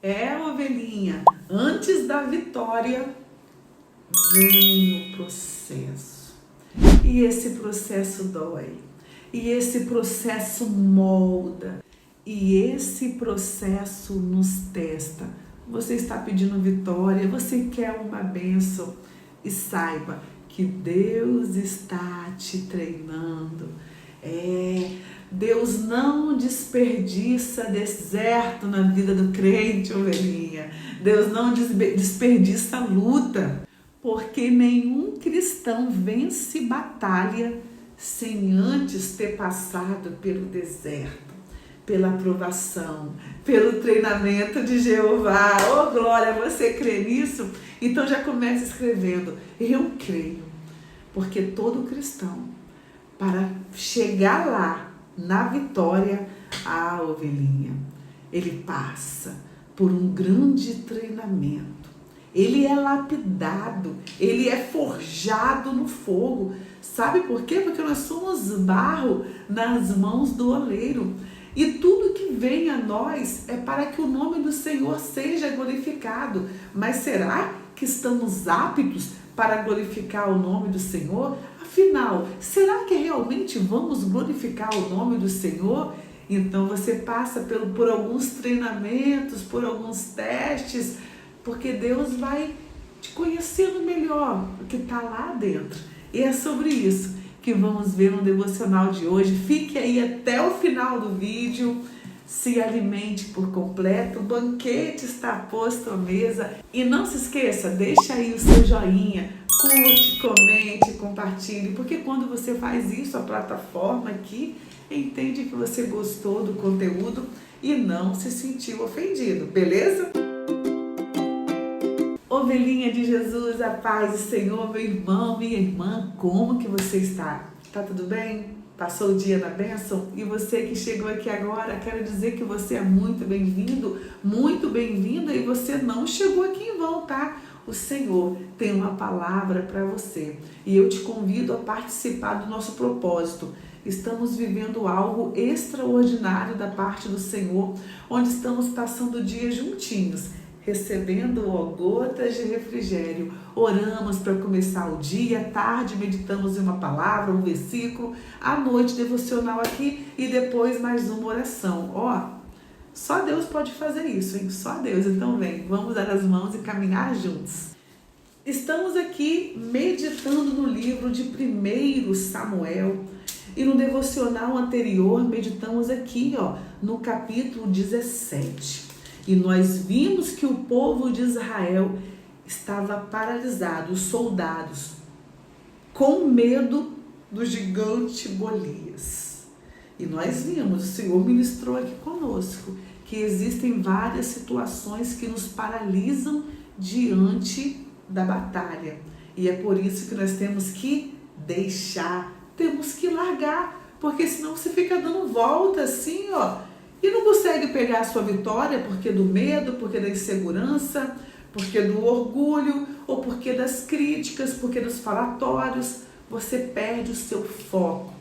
Ovelhinha, antes da vitória vem o processo. E esse processo dói. E esse processo molda. E esse processo nos testa. Você está pedindo vitória, você quer uma bênção. E saiba que Deus está te treinando. Deus não desperdiça deserto na vida do crente, ovelhinha. Deus não desperdiça luta, porque nenhum cristão vence batalha sem antes ter passado pelo deserto, pela provação, pelo treinamento de Jeová. Oh, glória, você crê nisso? Então já começa escrevendo, eu creio, porque todo cristão, para chegar lá, na vitória, a ovelhinha, ele passa por um grande treinamento. Ele é lapidado, ele é forjado no fogo. Sabe por quê? Porque nós somos barro nas mãos do oleiro. E tudo que vem a nós é para que o nome do Senhor seja glorificado. Mas será que estamos aptos para glorificar o nome do Senhor? Afinal, será que realmente vamos glorificar o nome do Senhor? Então você passa por alguns treinamentos, por alguns testes, porque Deus vai te conhecendo melhor o que está lá dentro. E é sobre isso que vamos ver no devocional de hoje. Fique aí até o final do vídeo. Se alimente por completo, o banquete está posto à mesa. E não se esqueça, deixa aí o seu joinha, curte, comente, compartilhe, porque quando você faz isso, a plataforma aqui entende que você gostou do conteúdo e não se sentiu ofendido, beleza? Ovelhinha de Jesus, a paz do Senhor, meu irmão, minha irmã, como que você está? Tá tudo bem? Passou o dia na bênção? E você que chegou aqui agora, quero dizer que você é muito bem-vindo, muito bem-vinda, e você não chegou aqui em vão, tá? O Senhor tem uma palavra para você e eu te convido a participar do nosso propósito. Estamos vivendo algo extraordinário da parte do Senhor, onde estamos passando dias juntinhos, recebendo gotas de refrigério. Oramos para começar o dia, à tarde meditamos em uma palavra, um versículo, à noite devocional aqui e depois mais uma oração. Só Deus pode fazer isso, hein? Só Deus. Então vem, vamos dar as mãos e caminhar juntos. Estamos aqui meditando no livro de 1 Samuel e no devocional anterior meditamos aqui, no capítulo 17. E nós vimos que o povo de Israel estava paralisado, os soldados, com medo do gigante Golias. E nós vimos, o Senhor ministrou aqui conosco, que existem várias situações que nos paralisam diante da batalha. E é por isso que nós temos que deixar, temos que largar, porque senão você fica dando volta assim, e não consegue pegar a sua vitória porque do medo, porque da insegurança, porque do orgulho, ou porque das críticas, porque dos falatórios. Você perde o seu foco.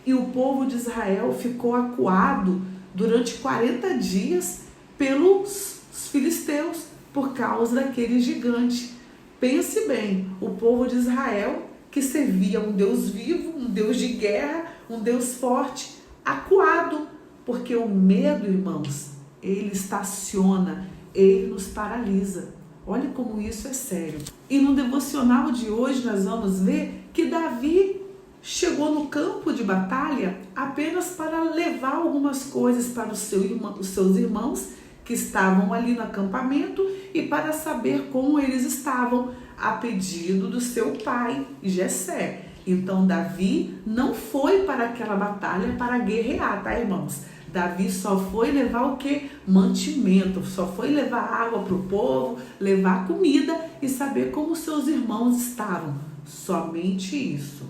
E o povo de Israel ficou acuado durante 40 dias pelos filisteus, por causa daquele gigante. Pense bem, o povo de Israel, que servia um Deus vivo, um Deus de guerra, um Deus forte, acuado, porque o medo, irmãos, ele estaciona, ele nos paralisa. Olha como isso é sério. E no devocional de hoje nós vamos ver que Davi chegou no campo de batalha apenas para levar algumas coisas para os seus irmãos que estavam ali no acampamento e para saber como eles estavam, a pedido do seu pai, Jessé. Então Davi não foi para aquela batalha para guerrear, tá, irmãos? Davi só foi levar o quê? Mantimento, só foi levar água para o povo, levar comida e saber como seus irmãos estavam. Somente isso.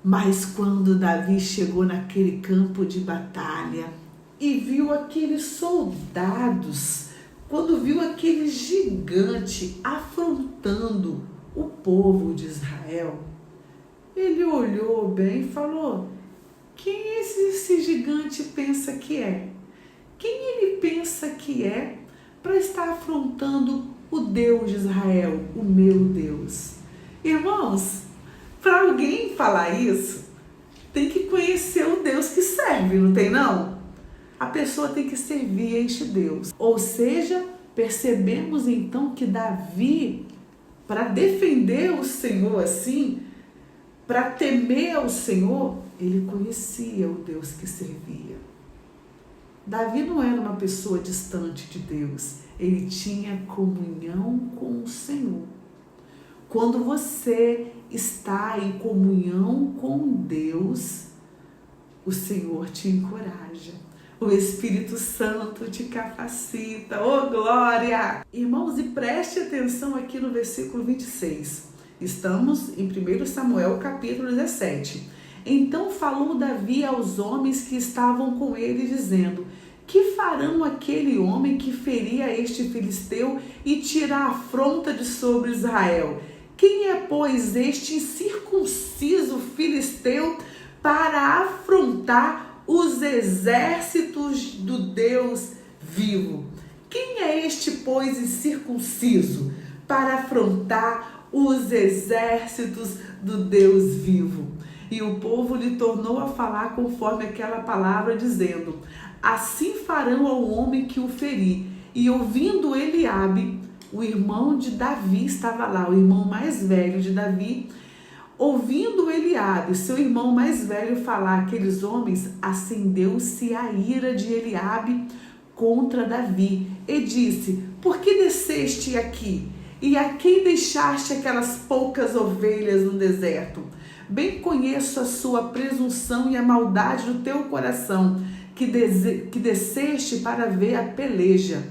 Mas quando Davi chegou naquele campo de batalha e viu aqueles soldados, quando viu aquele gigante afrontando o povo de Israel, ele olhou bem e falou: quem esse gigante pensa que é? Quem ele pensa que é para estar afrontando o Deus de Israel, o meu Deus? Irmãos, para alguém falar isso, tem que conhecer o Deus que serve, não tem não? A pessoa tem que servir a este Deus. Ou seja, percebemos então que Davi, para defender o Senhor assim, para temer ao Senhor, ele conhecia o Deus que servia. Davi não era uma pessoa distante de Deus, ele tinha comunhão com o Senhor. Quando você está em comunhão com Deus, o Senhor te encoraja. O Espírito Santo te capacita. Oh, glória! Irmãos, e preste atenção aqui no versículo 26. Estamos em 1 Samuel, capítulo 17. Então falou Davi aos homens que estavam com ele, dizendo: que farão aquele homem que feria este filisteu e tira a afronta de sobre Israel? Quem é, pois, este incircunciso filisteu para afrontar os exércitos do Deus vivo? Quem é este, pois, incircunciso para afrontar os exércitos do Deus vivo? E o povo lhe tornou a falar conforme aquela palavra, dizendo: assim farão ao homem que o ferir. E ouvindo Eliabe, o irmão de Davi, estava lá, o irmão mais velho de Davi, ouvindo Eliabe, seu irmão mais velho, falar aqueles homens, acendeu-se a ira de Eliabe contra Davi, e disse: por que desceste aqui? E a quem deixaste aquelas poucas ovelhas no deserto? Bem conheço a sua presunção e a maldade do teu coração, que desceste para ver a peleja.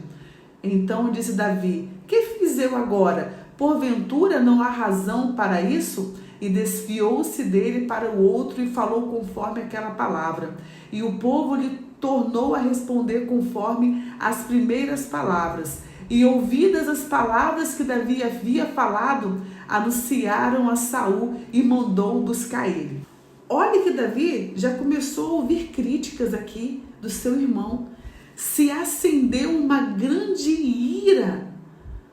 Então disse Davi: que fiz eu agora? Porventura não há razão para isso? E desviou-se dele para o outro e falou conforme aquela palavra. E o povo lhe tornou a responder conforme as primeiras palavras. E ouvidas as palavras que Davi havia falado, anunciaram a Saul e mandou buscar ele. Olha que Davi já começou a ouvir críticas aqui do seu irmão. Se acendeu uma grande ira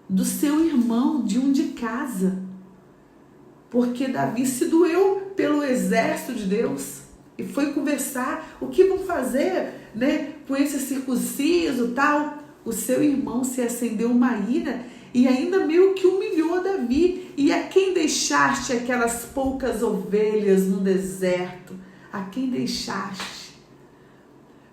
do seu irmão, de um de casa, porque Davi se doeu pelo exército de Deus e foi conversar o que vão fazer, né, com esse circunciso tal. O seu irmão se acendeu uma ira e ainda meio que humilhou Davi. E a quem deixaste aquelas poucas ovelhas no deserto? A quem deixaste?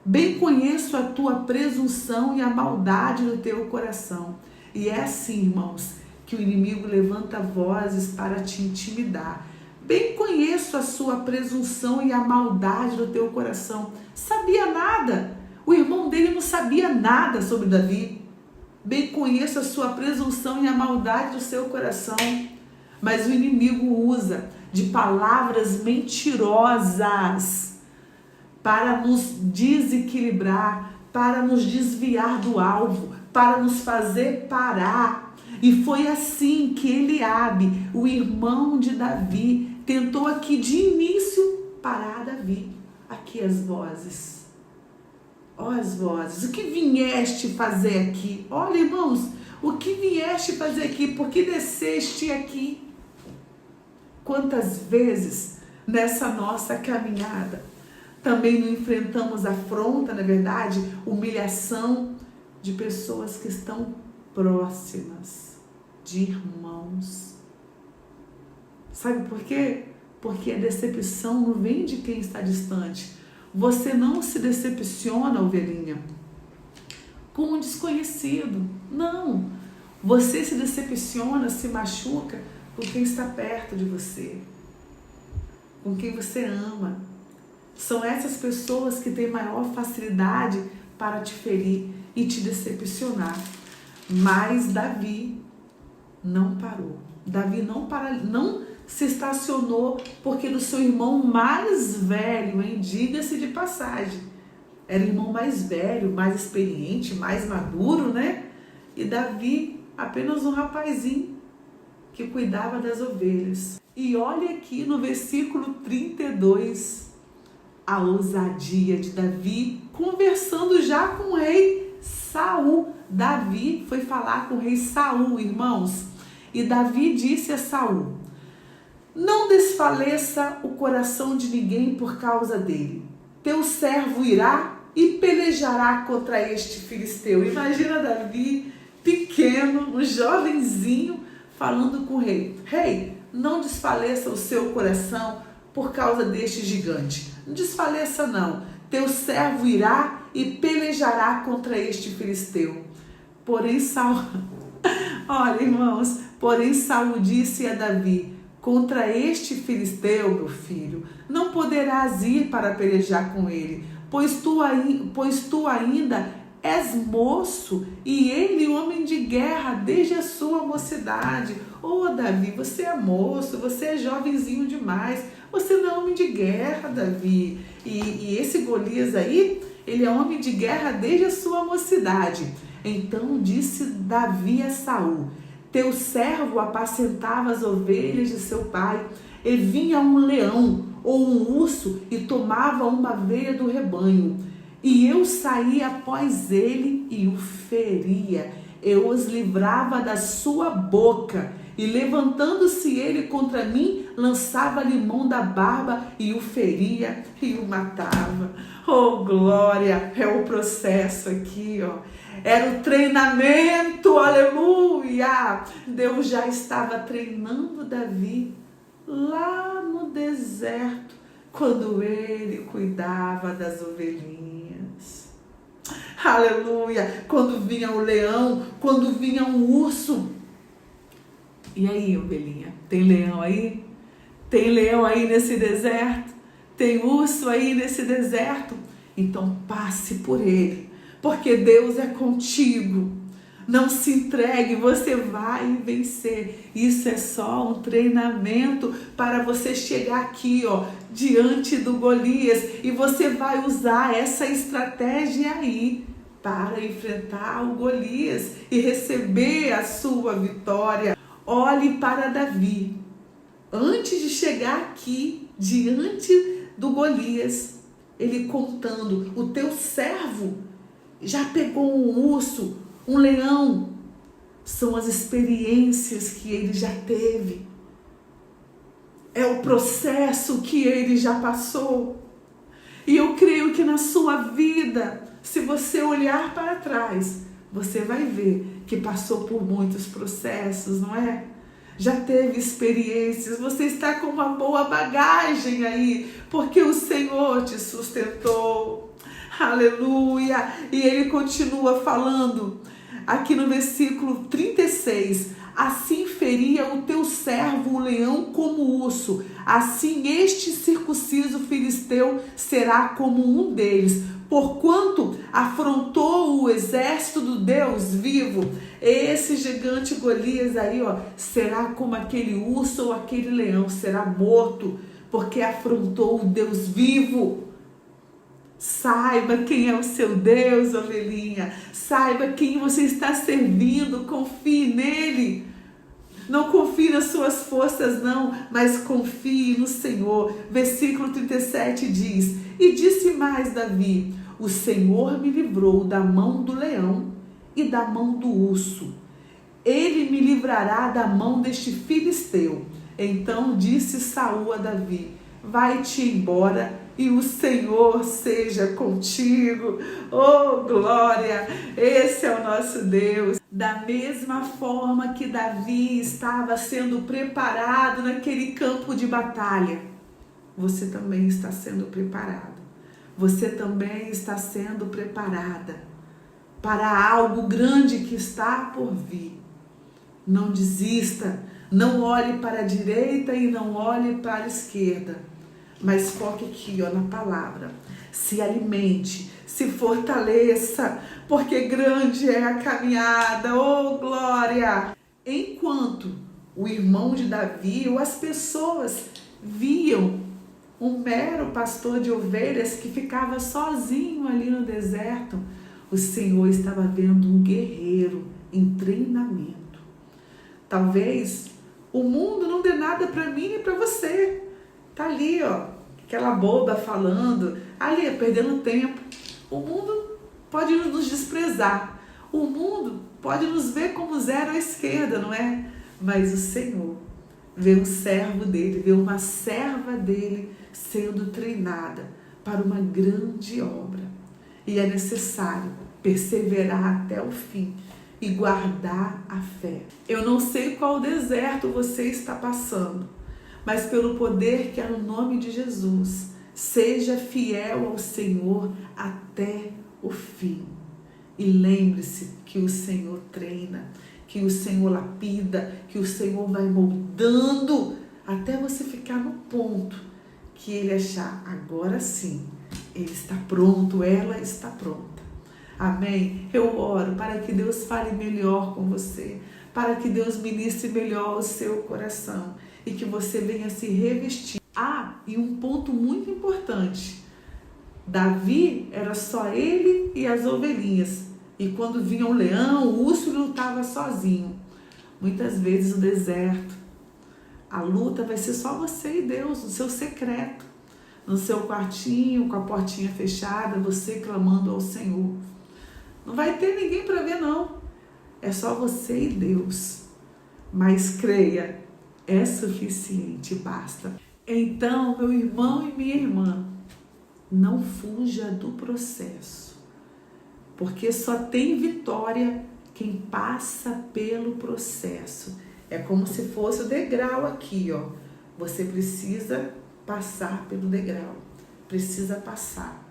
Bem conheço a tua presunção e a maldade do teu coração. E é assim, irmãos, que o inimigo levanta vozes para te intimidar. Bem conheço a sua presunção e a maldade do teu coração. Sabia nada. O irmão dele não sabia nada sobre Davi. Bem conheço a sua presunção e a maldade do seu coração. Mas o inimigo usa de palavras mentirosas para nos desequilibrar, para nos desviar do alvo, para nos fazer parar. E foi assim que Eliabe, o irmão de Davi, tentou aqui de início parar Davi. Aqui as vozes. Ó as vozes. O que vieste fazer aqui? Olha, irmãos, o que vieste fazer aqui? Por que desceste aqui? Quantas vezes nessa nossa caminhada também não enfrentamos afronta, na verdade, humilhação de pessoas que estão próximas, de irmãos. Sabe por quê? Porque a decepção não vem de quem está distante. Você não se decepciona, ovelhinha, com um desconhecido. Não. Você se decepciona, se machuca com quem está perto de você, com quem você ama. São essas pessoas que têm maior facilidade para te ferir e te decepcionar. Mas Davi não parou. Davi não se estacionou, porque do seu irmão mais velho, hein? Diga-se de passagem, era o irmão mais velho, mais experiente, mais maduro, né? E Davi, apenas um rapazinho que cuidava das ovelhas. E olha aqui no versículo 32, a ousadia de Davi conversando já com o rei Saul. Davi foi falar com o rei Saul, irmãos. E Davi disse a Saul: não desfaleça o coração de ninguém por causa dele. Teu servo irá e pelejará contra este filisteu. Imagina Davi, pequeno, um jovenzinho, falando com o rei: rei, não desfaleça o seu coração por causa deste gigante. Não desfaleça não. Teu servo irá e pelejará contra este filisteu. Porém Saul, olha irmãos, porém Saul disse a Davi: contra este filisteu, meu filho, não poderás ir para pelejar com ele, pois tu ainda és moço e ele homem de guerra desde a sua mocidade. Davi, você é moço, você é jovenzinho demais, você não é homem de guerra, Davi. E esse Golias aí, ele é homem de guerra desde a sua mocidade. Então disse Davi a Saul: teu servo apacentava as ovelhas de seu pai, e vinha um leão ou um urso e tomava uma ovelha do rebanho. E eu saía após ele e o feria. Eu os livrava da sua boca. E levantando-se ele contra mim, lançava-lhe mão da barba e o feria e o matava. Oh, glória! É o processo aqui, ó. Era o treinamento, aleluia! Deus já estava treinando Davi lá no deserto, quando ele cuidava das ovelhinhas. Aleluia! Quando vinha o leão, quando vinha um urso. E aí, ovelhinha? Tem leão aí? Tem leão aí nesse deserto? Tem urso aí nesse deserto? Então passe por ele, porque Deus é contigo. Não se entregue, você vai vencer. Isso é só um treinamento para você chegar aqui, ó, diante do Golias, e você vai usar essa estratégia aí para enfrentar o Golias e receber a sua vitória. Olhe para Davi. Antes de chegar aqui, diante do Golias, ele contando: o teu servo já pegou um urso, um leão. São as experiências que ele já teve. É o processo que ele já passou. E eu creio que na sua vida, se você olhar para trás, você vai ver que passou por muitos processos, não é? Já teve experiências, você está com uma boa bagagem aí, porque o Senhor te sustentou. Aleluia! E ele continua falando aqui no versículo 36. Assim feria o teu servo o leão como o urso, assim este circunciso filisteu será como um deles, porquanto afrontou o exército do Deus vivo. Esse gigante Golias aí, ó, será como aquele urso ou aquele leão, será morto, porque afrontou o Deus vivo. Saiba quem é o seu Deus, ovelhinha. Saiba quem você está servindo. Confie nele. Não confie nas suas forças, não, mas confie no Senhor. Versículo 37 diz: e disse mais Davi: o Senhor me livrou da mão do leão e da mão do urso. Ele me livrará da mão deste filisteu. Então disse Saul a Davi: vai-te embora e o Senhor seja contigo. Oh, glória! Esse é o nosso Deus. Da mesma forma que Davi estava sendo preparado naquele campo de batalha, você também está sendo preparado. Você também está sendo preparada para algo grande que está por vir. Não desista, não olhe para a direita e não olhe para a esquerda, mas foque aqui, ó, na palavra. Se alimente, se fortaleça, porque grande é a caminhada. Oh, glória! Enquanto o irmão de Davi ou as pessoas viam um mero pastor de ovelhas que ficava sozinho ali no deserto, o Senhor estava vendo um guerreiro em treinamento. Talvez o mundo não dê nada para mim e para você. Tá ali, ó, aquela boba falando, ali, perdendo tempo. O mundo pode nos desprezar. O mundo pode nos ver como zero à esquerda, não é? Mas o Senhor vê um servo dele, vê uma serva dele sendo treinada para uma grande obra. E é necessário perseverar até o fim e guardar a fé. Eu não sei qual deserto você está passando, mas pelo poder que é no nome de Jesus, seja fiel ao Senhor até o fim. E lembre-se que o Senhor treina, que o Senhor lapida, que o Senhor vai moldando até você ficar no ponto que Ele achar, agora sim, Ele está pronto, ela está pronta. Amém? Eu oro para que Deus fale melhor com você, para que Deus ministre melhor o seu coração e que você venha se revestir. E um ponto muito importante, Davi era só ele e as ovelhinhas. E quando vinha o leão, o urso lutava sozinho. Muitas vezes no deserto, a luta vai ser só você e Deus, no seu secreto, no seu quartinho, com a portinha fechada, você clamando ao Senhor. Não vai ter ninguém para ver, não. É só você e Deus. Mas creia, é suficiente, basta. Então, meu irmão e minha irmã, não fuja do processo, porque só tem vitória quem passa pelo processo. É como se fosse o degrau aqui, ó. Você precisa passar pelo degrau, precisa passar.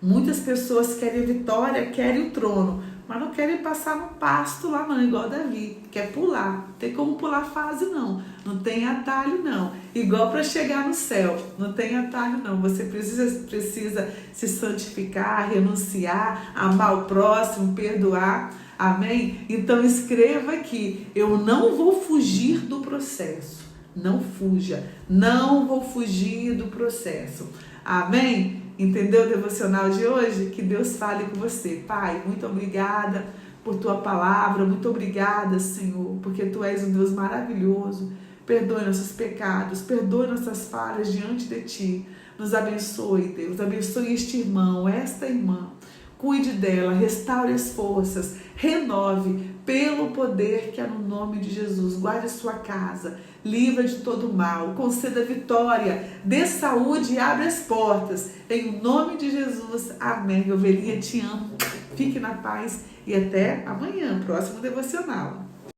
Muitas pessoas querem a vitória, querem o trono, mas não querem passar no pasto lá não, igual Davi, quer pular. Não tem como pular fase não, não tem atalho não. Igual para chegar no céu, não tem atalho não. Você precisa se santificar, renunciar, amar o próximo, perdoar. Amém? Então escreva aqui, eu não vou fugir do processo. Não fuja, não vou fugir do processo. Amém? Entendeu o devocional de hoje? Que Deus fale com você. Pai, muito obrigada por tua palavra, muito obrigada, Senhor, porque tu és um Deus maravilhoso. Perdoe nossos pecados, perdoe nossas falhas diante de ti. Nos abençoe, Deus, abençoe este irmão, esta irmã. Cuide dela, restaure as forças, renove pelo poder que é no nome de Jesus. Guarde sua casa, livra de todo mal, conceda vitória, dê saúde e abre as portas. Em nome de Jesus, amém. Ovelhinha, te amo. Fique na paz e até amanhã, próximo devocional.